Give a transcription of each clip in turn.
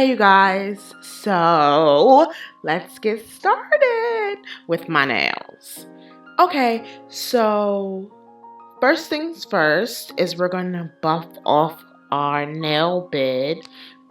Okay, you guys, so let's get started with my nails. Okay, so first things first is we're going to buff off our nail bed,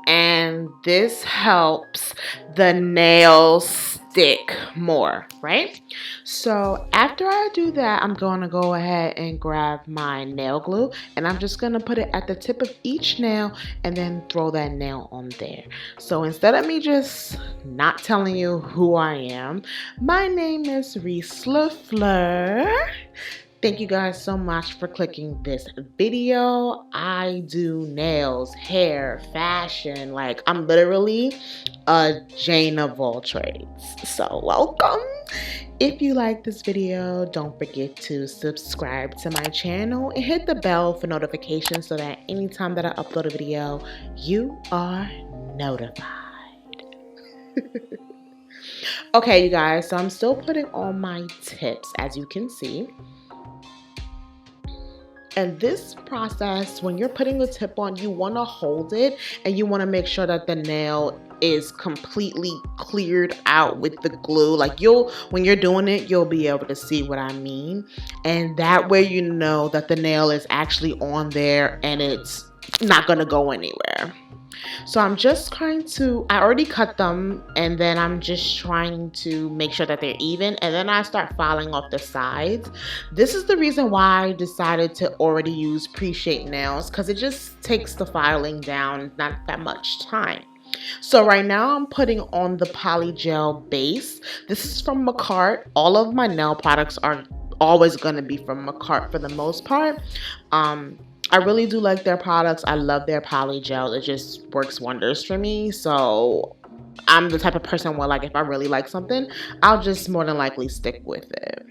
and this helps the nails stick more, right? So after I do that, I'm going to go ahead and grab my nail glue, and I'm just going to put it at the tip of each nail and then throw that nail on there. So instead of me just not telling you who I am, my name is Reese LaFleur. Thank you guys so much for clicking this video. I do nails, hair, fashion. Like, I'm literally a Jane of all trades. So welcome. If you like this video, don't forget to subscribe to my channel and hit the bell for notifications so that anytime that I upload a video, you are notified. Okay, you guys, so I'm still putting on my tips, as you can see. And this process, when you're putting the tip on, you want to hold it and you want to make sure that the nail is completely cleared out with the glue. Like, when you're doing it, you'll be able to see what I mean. And that way you know that the nail is actually on there and it's not going to go anywhere. So I'm just trying to, I already cut them, and then I'm just trying to make sure that they're even, and then I start filing off the sides. This is the reason why I decided to already use pre-shaped nails, because it just takes the filing down not that much time. So right now I'm putting on the polygel base. This is from Makartt. All of my nail products are always going to be from Makartt for the most part. I really do like their products. I love their polygel. It just works wonders for me. So I'm the type of person where, like, if I really like something, I'll just more than likely stick with it.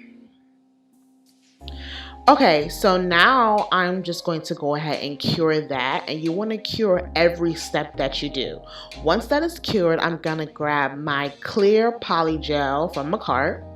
Okay, so now I'm just going to go ahead and cure that, and you want to cure every step that you do. Once that is cured, I'm going to grab my clear polygel from Makartt.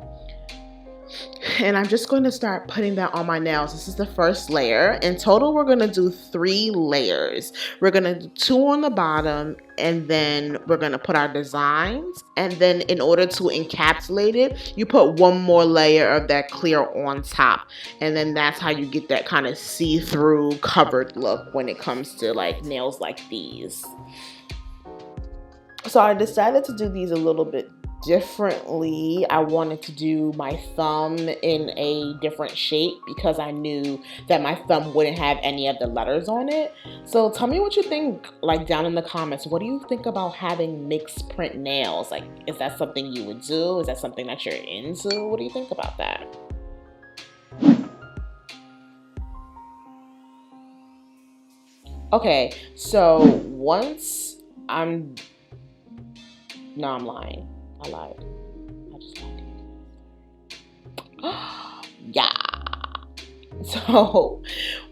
And I'm just going to start putting that on my nails. This is the first layer. In total, we're going to do 3 layers. We're going to do 2 on the bottom, and then we're going to put our designs. And then in order to encapsulate it, you put 1 more layer of that clear on top. And then that's how you get that kind of see-through covered look when it comes to like nails like these. So I decided to do these a little bit differently. I wanted to do my thumb in a different shape because I knew that my thumb wouldn't have any of the letters on it. So tell me what you think, like, down in the comments. What do you think about having mixed print nails? Like, is that something you would do? Is that something that you're into? What do you think about that? Okay, so once I'm lying. I lied. I just lied. Yeah. So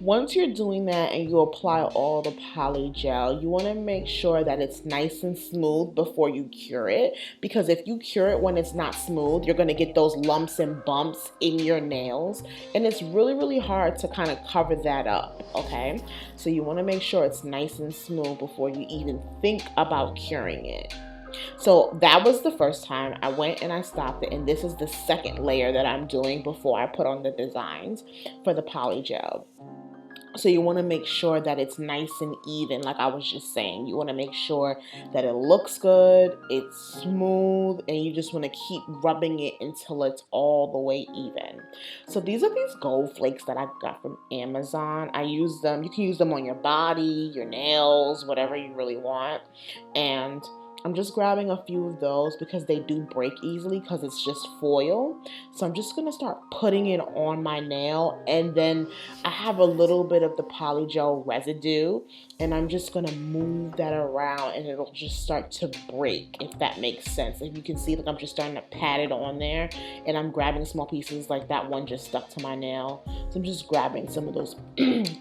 once you're doing that and you apply all the polygel, you want to make sure that it's nice and smooth before you cure it, because if you cure it when it's not smooth, you're going to get those lumps and bumps in your nails, and it's really, really hard to kind of cover that up, okay? So you want to make sure it's nice and smooth before you even think about curing it. So that was the first time. I went and I stopped it, and this is the second layer that I'm doing before I put on the designs for the polygel. So you want to make sure that it's nice and even, like I was just saying. You want to make sure that it looks good, it's smooth, and you just want to keep rubbing it until it's all the way even. So these are these gold flakes that I got from Amazon. I use them. You can use them on your body, your nails, whatever you really want. And I'm just grabbing a few of those because they do break easily because it's just foil. So I'm just going to start putting it on my nail, and then I have a little bit of the polygel residue, and I'm just going to move that around and it'll just start to break, if that makes sense. If you can see, like, I'm just starting to pat it on there, and I'm grabbing small pieces, like that one just stuck to my nail. So I'm just grabbing some of those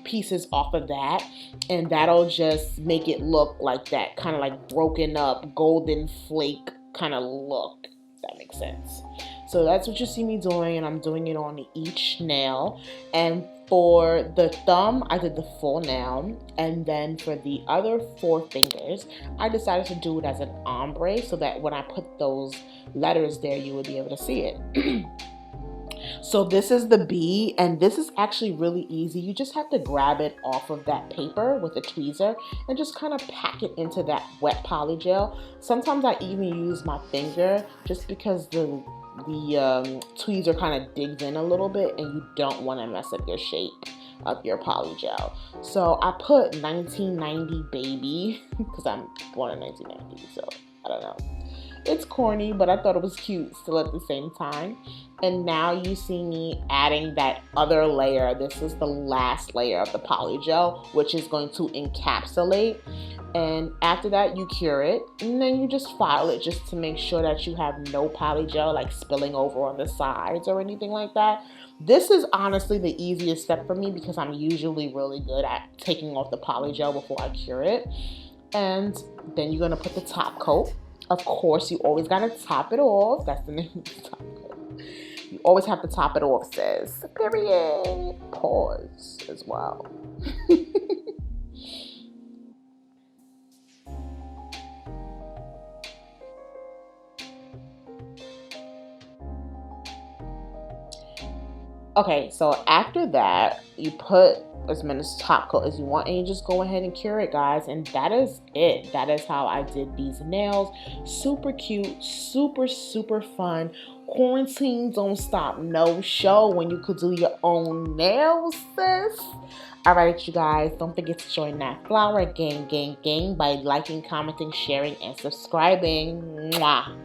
pieces off of that, and that'll just make it look like that kind of like broken up golden flake kind of look, if that makes sense. So that's what you see me doing, and I'm doing it on each nail. And for the thumb, I did the full nail, and then for the other 4 fingers, I decided to do it as an ombre so that when I put those letters there, you would be able to see it. So this is the B, and this is actually really easy. You just have to grab it off of that paper with a tweezer and just kind of pack it into that wet poly gel. Sometimes I even use my finger just because the tweezer kind of digs in a little bit and you don't want to mess up your shape of your poly gel. So I put 1990 baby because I'm born in 1990, so I don't know. It's corny, but I thought it was cute still at the same time. And now you see me adding that other layer. This is the last layer of the poly gel, which is going to encapsulate. And after that, you cure it, and then you just file it just to make sure that you have no poly gel like spilling over on the sides or anything like that. This is honestly the easiest step for me because I'm usually really good at taking off the poly gel before I cure it. And then you're gonna put the top coat. Of course, you always gotta top it off. That's the name of the top coat. You always have to top it off, sis. Period. Pause as well. Okay, so after that, you put as many top coat as you want, and you just go ahead and cure it, guys. And that is it. That is how I did these nails. Super cute, super, super fun. Quarantine don't stop no show when you could do your own nails, sis. All right, you guys, don't forget to join that flower gang by liking, commenting, sharing, and subscribing. Mwah.